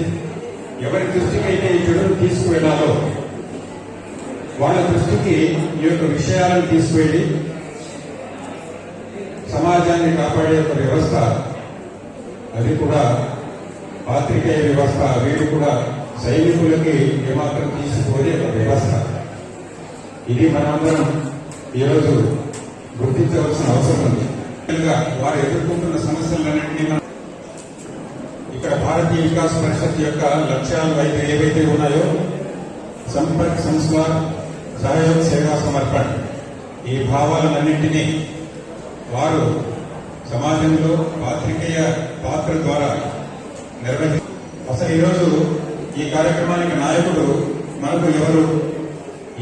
ఎవరి దృష్టికి అయితే ఈ చెడును తీసుకువెళ్లాలో వాళ్ళ దృష్టికి ఈ యొక్క విషయాలను తీసుకువెళ్లి సమాజాన్ని కాపాడే ఒక వ్యవస్థ, అది కూడా పాత్రికేయ వ్యవస్థ. వీరు కూడా సైనికులకి ఏమాత్రం తీసుకోని ఒక వ్యవస్థ. ఇది మనందరం ఈరోజు గుర్తించవలసిన అవసరం ఉంది. వారు ఎదుర్కొంటున్న సమస్యలన్నింటినీ ఇక్కడ భారతీయ వికాస్ పరిషత్ యొక్క లక్ష్యాలు అయితే ఏవైతే ఉన్నాయో, సంపర్క సంస్కార్, సహయోగ సేవా సమర్పణ, ఈ భావాలన్నింటినీ వారు సమాజంలో పాత్రికేయ పాత్ర ద్వారా నిర్వహించారు. అసలు ఈరోజు ఈ కార్యక్రమానికి నాయకుడు మనకు ఎవరు?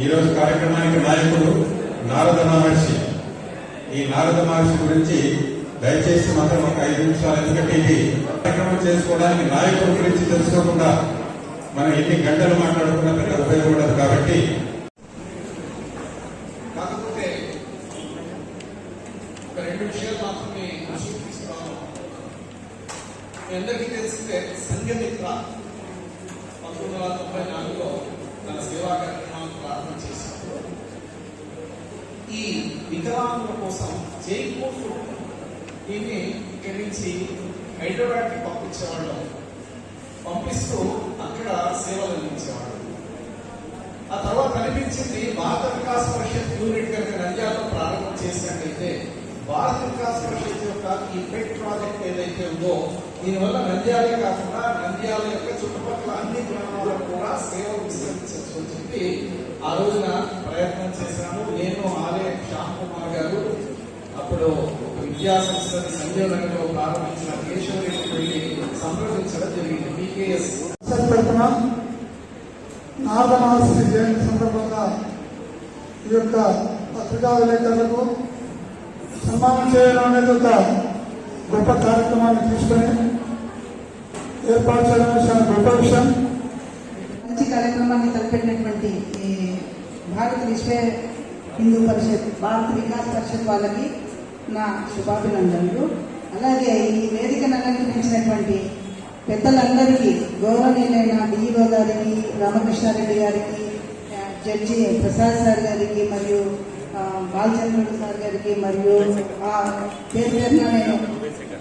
ఈరోజు కార్యక్రమానికి నాయకుడు నారద మహర్షి. ఈ నారద మహర్షి గురించి దయచేసి మాత్రం ఒక 5 నిమిషాలు, ఎందుకంటే ఇది కార్యక్రమం చేసుకోవడానికి నాయకుడి గురించి తెలుసుకోకుండా మనం ఎన్ని గంటలు మాట్లాడుకున్నా పెద్ద ఉపయోగపడదు. కాబట్టి కాకపోతే ఒక 2 విషయాలు మాత్రమే దృష్టికి తీసుకురాను. మీ అందరికీ తెలిసిందే సంఘమిత్ర 1994లో తన సేవా కార్యక్రమాలను ప్రారంభం చేసినప్పుడు ఈ వికలాంగుల కోసం జైపూర్ ఫుడ్ దీన్ని ఇక్కడి నుంచి హైదరాబాద్కి పంపించేవాళ్ళం. పంపిస్తూ అక్కడ సేవలు అందించేవాడు. ఆ తర్వాత అనిపించింది భారత వికాస్ పరిషత్ యూనిట్ కనుక నంద్యాలలో ప్రారంభం చేసినట్లయితే భారత వికాస్ పరిషత్ యొక్క ఈ పెట్ ప్రాజెక్ట్ ఏదైతే ఉందో దీనివల్ల నంద్యాలే కాకుండా నంద్యాల యొక్క చుట్టుపక్కల అన్ని గ్రామాలకు కూడా సేవలు విస్తరించవచ్చు అని చెప్పి ఆ రోజున ప్రయత్నం చేశాను. నేను ఆర్ఏ శ్యామ్ కుమార్ గారు అప్పుడు విద్యా సంస్థని సంజయ్ నగర్ లో ప్రారంభించిన కేశవరెడ్డి వెళ్ళి సంప్రదించడం జరిగింది. BKS పెడుతున్నాం. నారదమహర్షి జయంతి సందర్భంగా ఈ యొక్క పత్రికా విలేకరులకు సన్మానం చేయడం అనేది ఒక గొప్ప కార్యక్రమాన్ని తీసుకొని ఏర్పాటు చేయడం చాలా గొప్ప విషయం. మంచి కార్యక్రమాన్ని తలపెట్టినటువంటి ఈ భారత విశ్వ హిందూ పరిషత్, భారత వికాస్ పరిషత్ వాళ్ళకి నా శుభాభినందనలు. అలాగే ఈ వేదికను అలంకరించినటువంటి పెద్దలందరికీ, గౌరవనీయులైన డిఈఓ గారికి, రామకృష్ణారెడ్డి గారికి, జడ్జి ప్రసాద్ సార్ గారికి, మరియు బాలచంద్రుడు సార్ గారికి, మరియు పేరు పేరున నేను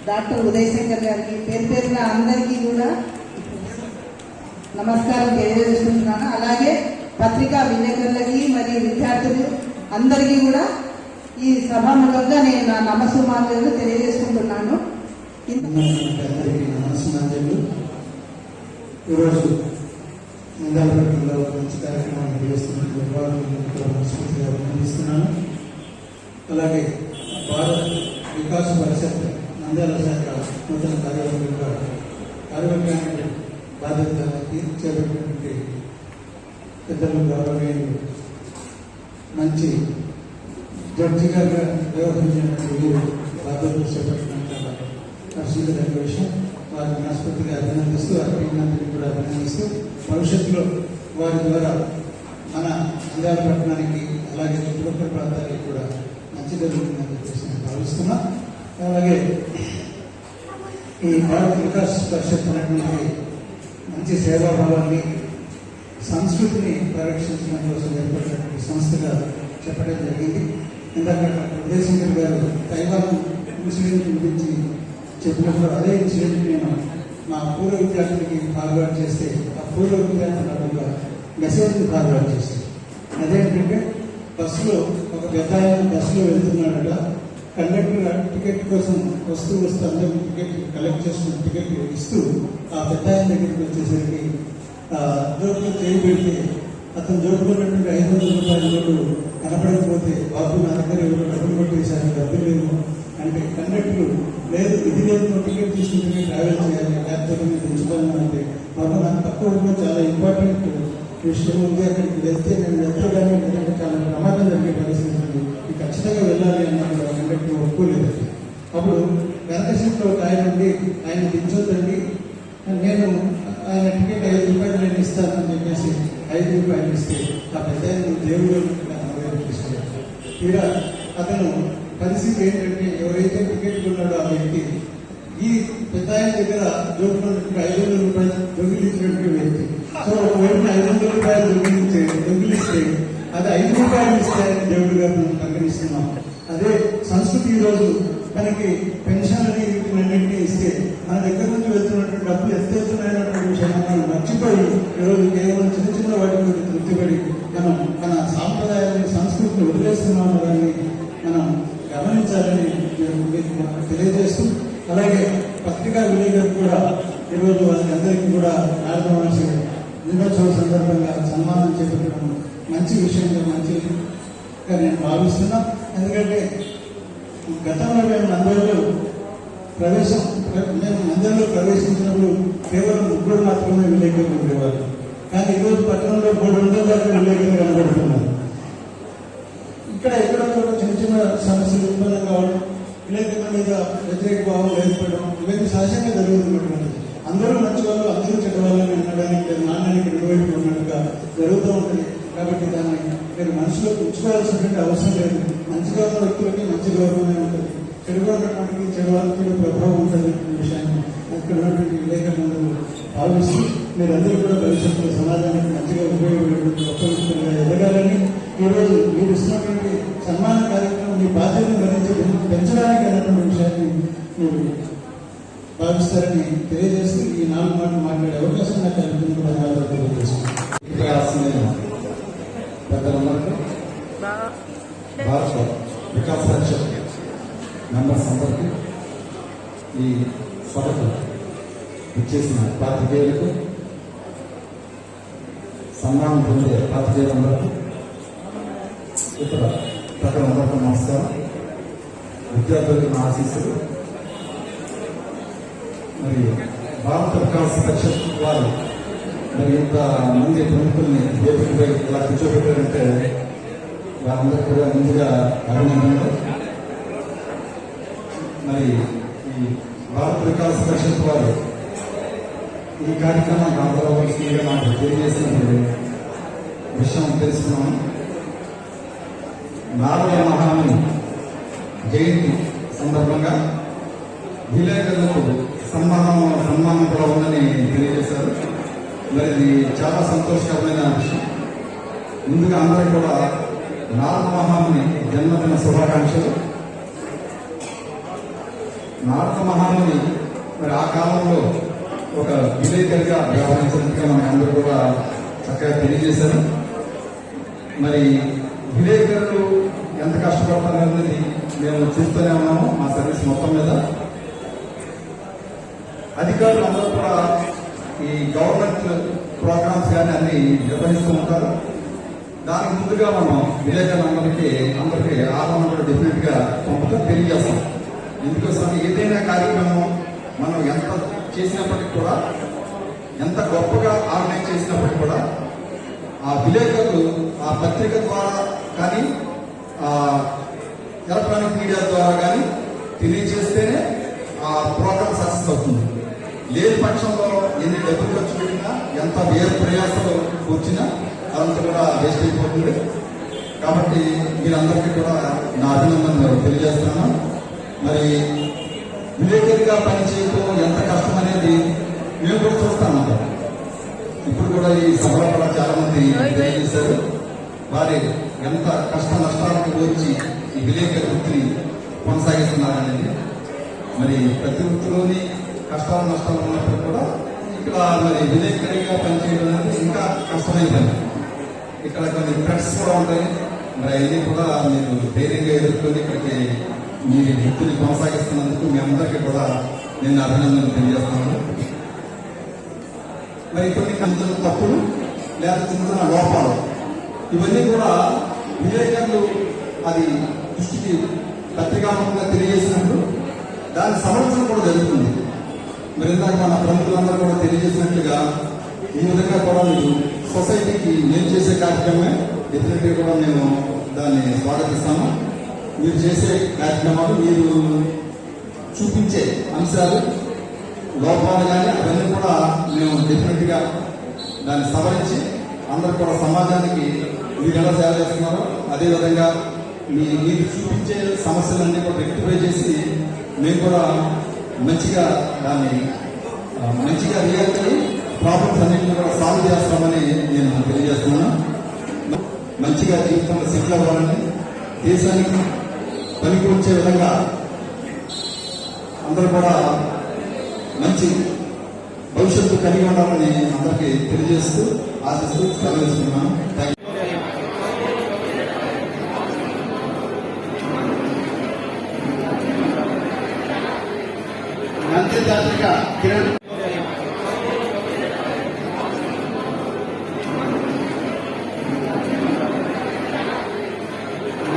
డాక్టర్ ఉదయ్ శంకర్ గారికి, పేరు పేరున అందరికీ కూడా నమస్కారం తెలియజేసుకుంటున్నాను. అలాగే పత్రికా విలేకరులకి మరియు విద్యార్థులు అందరికీ కూడా ఈ సభాముఖంగా నేను నా నమస్సుమార్లు తెలియజేసుకుంటున్నాను. అందరికీ నమస్కారాలు. ఈరోజు నంద్యాలలో ఒక మంచి కార్యక్రమాన్ని నిర్వహిస్తున్నటువంటి మనస్ఫూర్తిగా అభినందిస్తున్నాను. అలాగే భారత వికాస్ పరిషత్ నంద్యాల శాఖ నూతన కార్యవర్గానికి బాధ్యత చేపట్టినటువంటి పెద్దలు, గౌరవనీయులు, మంచి జడ్జిగా వ్యవహరించినటువంటి బాధ్యతలు చేపట్టినట్టు పరిశీలించిన విషయం వారిని మనస్ఫూర్తిగా అభినందిస్తూ, అభినందనని కూడా అభినందిస్తూ భవిష్యత్తులో వారి ద్వారా మన నంద్యాల పట్టణానికి అలాగే చుట్టుపక్కల ప్రాంతానికి కూడా మంచి జరుగుతుందని చెప్పేసి నేను భావిస్తున్నా. అలాగే ఈ భారత వికాస్ పరిషత్ అనేటువంటి మంచి సేవాభావాన్ని, సంస్కృతిని పరిరక్షించడం కోసం ఏర్పడినటువంటి సంస్థగా చెప్పడం జరిగింది. ఇందాక ఉదయశంకర్ గారు తైవాన్ ఇన్సిడెంట్ గురించి చెప్పినప్పుడు అదే ఇన్సిడెంట్ నేను మా పూర్వ విద్యార్థులకి ఫార్వర్డ్ చేస్తే ఆ పూర్వ విద్యార్థుల ఒక మెసేజ్ని ఫార్వర్డ్ చేశారు. అదేంటంటే బస్సులో ఒక పెద్ద బస్సులో వెళ్తున్నాడట. కండక్టర్ టికెట్ కోసం వస్తూ అందరికీ టికెట్ కలెక్ట్ చేసుకున్న టికెట్ ఇస్తూ ఆ పెద్ద దగ్గరికి వచ్చేసరికి జోబులో చేయి పెడితే అతను జోబులో ఉన్నటువంటి 500 రూపాయల నోటు కనపడకపోతే, బాబు నా దగ్గర ఎవరు డబ్బులు కొట్టేశారు, డబ్బులు లేవు అంటే కండక్టర్ లేదు, ఇది లేదు, టికెట్ తీసుకుంటే ట్రావెల్ చేయాలి, లేకపోతే నేను తెచ్చుకోవాలని అంటే, బాబు నాకు తక్కువ చాలా ఇంపార్టెంట్ విషయం ఉంది, అక్కడికి వెళ్తే నేను వెళ్తాను, చాలా ప్రమాదం జరిగే పరిస్థితి ఉంది, ఇది ఖచ్చితంగా వెళ్ళాలి అన్నప్పుడు కండక్టర్ ఒప్పుకోలేదు. అప్పుడు వెనక సీట్లో ఒక ఆయన ఉండి, ఆయన దించొద్దండి, నేను ఆయన టికెట్ 5 రూపాయలు నేను ఇస్తానని చెప్పేసి 5 రూపాయలు ఇస్తే ఆ పెద్ద దేవుడు తీసుకున్నాడు. తీరా అతను పరిస్థితి ఏంటంటే, ఎవరైతే టికెట్ కొన్నాడో ఆ వ్యక్తి ఈ పెద్ద ఆయన దగ్గర జోబులో 500 రూపాయలు దొంగిలించినటువంటి వ్యక్తి. సో ఒకవైపు 500 రూపాయలు దొంగిలిస్తే అది 5 రూపాయలు ఇస్తే దేవుడిగా మనం పరిగణిస్తున్నాం. అదే సంస్కృతి ఈరోజు మనకి పెన్షన్ అని వీటినన్నింటినీ ఇస్తే మన దగ్గర నుంచి వెళ్తున్నటువంటి డబ్బులు ఎంత వెళ్తున్నాయన్నటువంటి విషయాన్ని మనం మర్చిపోయి ఈరోజు కేవలం చిన్న చిన్న వాటికి తృప్తిపడి మనం మన సాంప్రదాయాన్ని, సంస్కృతిని వదిలేస్తున్నాం. దాన్ని మనం గమనించాలని తెలియజేస్తూ, అలాగే పత్రికా విలేకరులు కూడా ఈరోజు వాళ్ళందరికీ కూడా నారద మహర్షి దినోత్సవం సందర్భంగా సన్మానం చేపట్టడం మంచి విషయంగా మంచిగా నేను భావిస్తున్నా. ఎందుకంటే గతంలో మేము నంద్యాలలో ప్రవేశించినప్పుడు కేవలం 3 మాత్రమే విలేకరులు ఉండేవారు. కానీ ఈరోజు పట్టణంలో 300 దాకా విలేకరులు కనబడుతున్నారు. ఇక్కడ ఎక్కడో చిన్న చిన్న సమస్యలు ఉత్పన్నం కావడం, విలేకరుల మీద వ్యతిరేక భావం ఏర్పడడం, ఇవన్నీ సహజంగా జరుగుతున్నటువంటిది. అందరూ మంచి వాళ్ళు, అందరూ చెడ్డవాళ్ళని అనడానికి లేదు, నాణ్యానికి మీరు మనసులో ఉంచుకోవాల్సినటువంటి అవసరం లేదు. మంచిగా ఉన్న వ్యక్తులకి మంచి గౌరవమే ఉంటుంది, చెడుగా ఉన్నటువంటి చెడు వాళ్ళకి ప్రభావం ఉంటుంది అనే విషయాన్ని అక్కడ ఉన్నటువంటి విలేకరులు భావిస్తూ మీరందరూ కూడా భవిష్యత్తులో సమాజానికి మంచిగా ఉపయోగపడేటువంటి గొప్ప వ్యక్తులుగా ఎదగాలని ఈరోజు మీరు ఇస్తున్నటువంటి సన్మాన కార్యక్రమం మీ బాధ్యతను భరించి పెంచడానికి అన్నటువంటి విషయాన్ని మీరు భావిస్తారని తెలియజేస్తూ ఈ 4 మాటలు మాట్లాడే అవకాశం నాకు కల్పించిన ధన్యవాదాలు తెలియజేస్తున్నాను. పెద్దలందరికీ భారత వికాస్ పరిషత్ మెంబర్స్ అందరికీ ఈ సభకు ఇచ్చేసిన పాత్రికేయులకు, సన్మానం పొందే పాత్రికేయులందరికీ, ఇతర పెద్దలందరికీ నమస్కారం. విద్యార్థులకు నా ఆశీస్సులు. మరి భారత వికాస్ పరిషత్ వారు మరి ఇంత మంది ప్రముఖుల్ని వేదికపై ఇలా కూర్చోబెట్టారంటే వారందరికీ కూడా ముందుగా అభినందనలు. మరి ఈ భారత వికాస్ పరిషత్ వారు ఈ కార్యక్రమాన్ని హాజరవలసిందిగా నాకు తెలియజేసినప్పుడు విషయం తెలుసుకున్నాను. 4వ మహాని జయంతి సందర్భంగా విలేకరులకు సన్మానం కూడా ఉందని తెలియజేశారు. మరి ఇది చాలా సంతోషకరమైన విషయం. ముందుగా అందరూ కూడా 4వ మహాముని జన్మదిన శుభాకాంక్షలు. 4వ మహాముని మరి ఆ కాలంలో ఒక విలేకరిగా వ్యవహరించినట్టుగా మనకు అందరూ కూడా చక్కగా తెలియజేశారు. మరి విలేకరులు ఎంత కష్టపడతారనేది మేము చూస్తూనే ఉన్నాము మా సర్వీస్ మొత్తం మీద. అధికారులు అందరూ కూడా ఈ గవర్నమెంట్ ప్రోగ్రామ్స్ కానీ అన్ని నిర్వహిస్తూ ఉంటారు. దానికి ముందుగా మనం విలేకరులందరికీ ఆహ్వానం కూడా డెఫినెట్ గా పంపుతూ తెలియజేస్తాం. ఎందుకోసం ఏదైనా కార్యక్రమం మనం ఎంత చేసినప్పటికీ కూడా, ఎంత గొప్పగా ఆర్గనైజ్ చేసినప్పటికీ కూడా ఆ విలేకరులు ఆ పత్రిక ద్వారా కానీ ఎలక్ట్రానిక్ మీడియా ద్వారా కానీ తెలియజేస్తేనే ఆ ప్రోగ్రామ్ సక్సెస్ అవుతుంది. లేని పక్షంలో ఎన్ని డబ్బులు ఖర్చు పెట్టినా, ఎంత వ్యయ ప్రయాసాలు వచ్చినా అదంతా కూడా వేస్ట్ అయిపోతుంది. కాబట్టి మీరందరికీ కూడా నా అభినందనలు తెలియజేస్తున్నాను. మరి విలేకరిగా పనిచేయడం ఎంత కష్టం అనేది మేము కూడా చూస్తాను. ఇప్పుడు కూడా ఈ సభలో కూడా చాలా మంది తెలియజేశారు. వారి ఎంత కష్ట నష్టాలకు వచ్చి ఈ విలేకరి వృత్తిని కొనసాగిస్తున్నారనేది. మరి ప్రతి వృత్తిలోని కష్టాలు నష్టాలు ఉన్నప్పుడు కూడా ఇక్కడ మరి విలేకరిగా పనిచేయడం అనేది ఇంకా కష్టమైంది. ఇక్కడ కొన్ని థ్రెట్స్ కూడా ఉంటాయి. మరి అవన్నీ కూడా మీరు ధైర్యంగా ఎదుర్కొని ఇక్కడికి మీ వృత్తిని కొనసాగిస్తున్నందుకు మీ అందరికీ కూడా నేను అభినందనలు తెలియజేస్తున్నాను. మరి కొన్ని చిన్న తప్పులు లేదా చిన్న లోపాలు ఇవన్నీ కూడా విలేకరులు అది దృష్టికి పత్రికాముఖంగా తెలియజేసినప్పుడు దాన్ని సవరించడం కూడా జరుగుతుంది. మరి ఇందాక మన ప్రముఖులందరూ కూడా తెలియజేసినట్లుగా ఈ విధంగా కూడా మీరు సొసైటీకి నేను చేసే కార్యక్రమమే డెఫినెట్గా కూడా నేను దాన్ని స్వాగతిస్తాను. మీరు చేసే కార్యక్రమాలు, మీరు చూపించే అంశాలు, లోపాలు కానీ అవన్నీ కూడా మేము డెఫినెట్గా దాన్ని సవరించి అందరూ కూడా సమాజానికి మీరు ఎలా సేవ చేస్తున్నారో అదేవిధంగా మీరు చూపించే సమస్యలన్నీ కూడా రెక్టిఫై చేసి మేము కూడా మంచిగా దాన్ని మంచిగా రియాక్ట్ అయ్యి ప్రాబ్లమ్స్ అన్నింటినీ కూడా సాల్వ్ చేస్తామని నేను తెలియజేస్తున్నాను. మంచిగా జీవితంలో సెటిల్ అవ్వాలని, దేశానికి పనికొచ్చే విధంగా అందరూ కూడా మంచి భవిష్యత్తు కలిగి ఉండాలని అందరికీ తెలియజేస్తూ ఆశిస్తూ సెలవుస్తున్నాను. అంతర్జాతీయ కిరణ్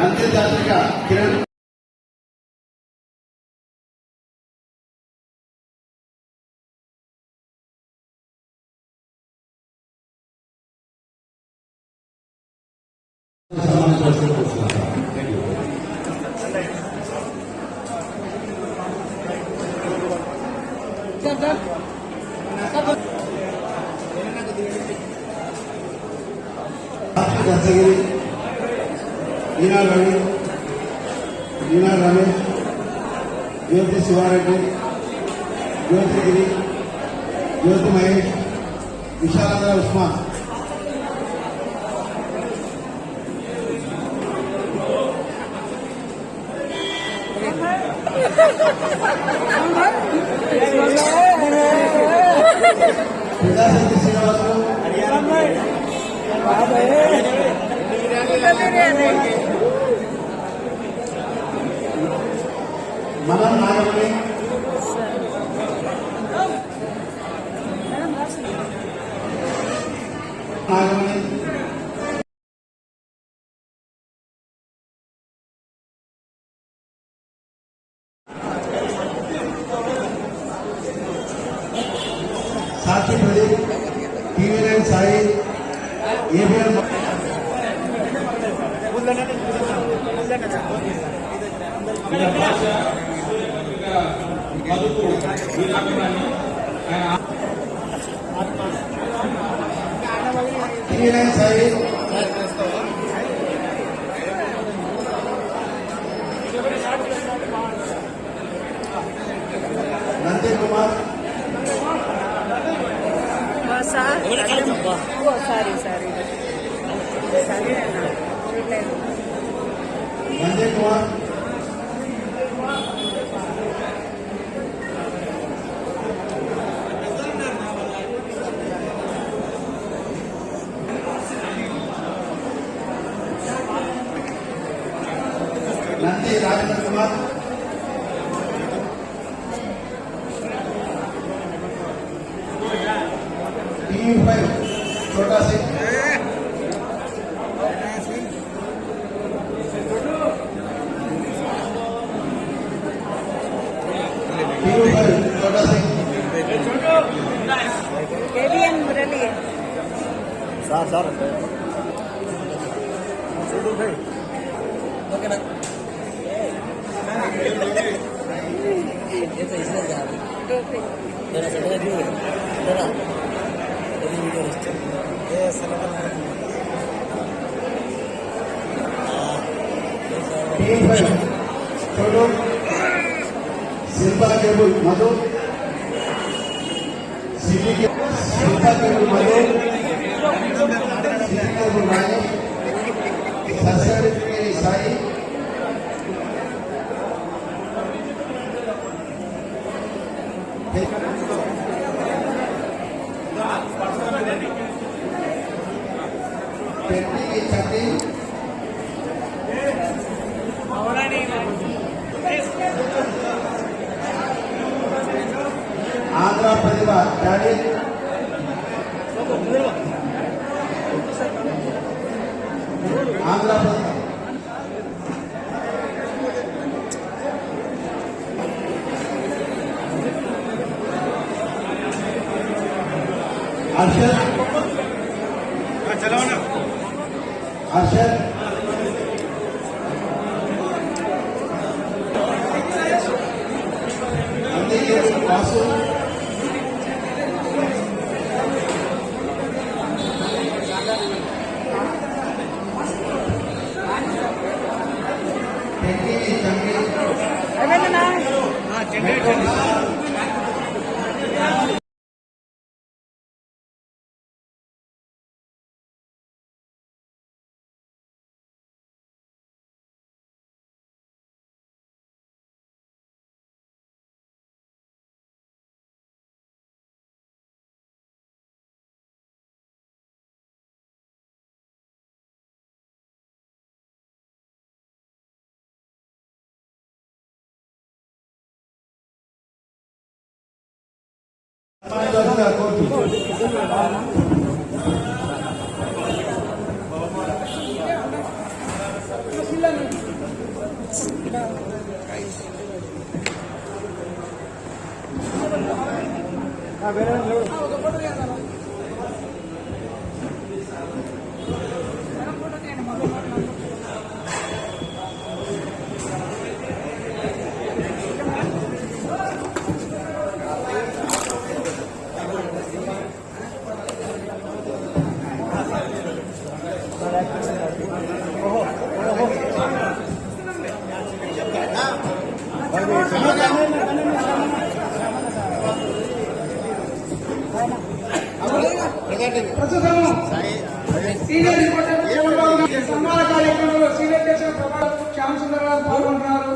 అంతర్జాతీయ కిరణ్ దర్శగిరి ఈనా రవి, ఈనా రమేష్, జ్యోతి శివారెడ్డి, జ్యోతిగిరి, జ్యోతి మహేష్, విశాలంద్ర ఉస్మాన్. ప్రజాశక్తి శ్రీనివాసులు, మనం నాగమణి, నాగమణి, సాక్షి ప్రదీప్, టీవీ9 సాయి, ఏబిఎన్ మధుకు వీరాభిమాని ఆయన టీవీ9 సాయి, నంది కుమార్, నంది కుమార్, నంది రాజేంద్ర కుమార్, టీవీ5 छोटा सिंह, टीवी5 छोटा सिंह, टीवी5 छोटू, शिल्पा केबुल मधु, शिल्पा केबुल मधु, शिल्पा केबुल रानी, सरसरी साई, पेटी की छाती, आंध्र प्रतिभा डैडी, आंध्र प्रतिभा अर्षद, अर्षद, वासु, ప్రస్తుతం సీనియర్ రిపోర్టర్ చంద్రబాబు సన్మాన కార్యక్రమంలో సీనియర్ అధ్యక్షులు ప్రభాకర్ శ్యామ్ సుందర్ గారు పాల్గొంటున్నారు.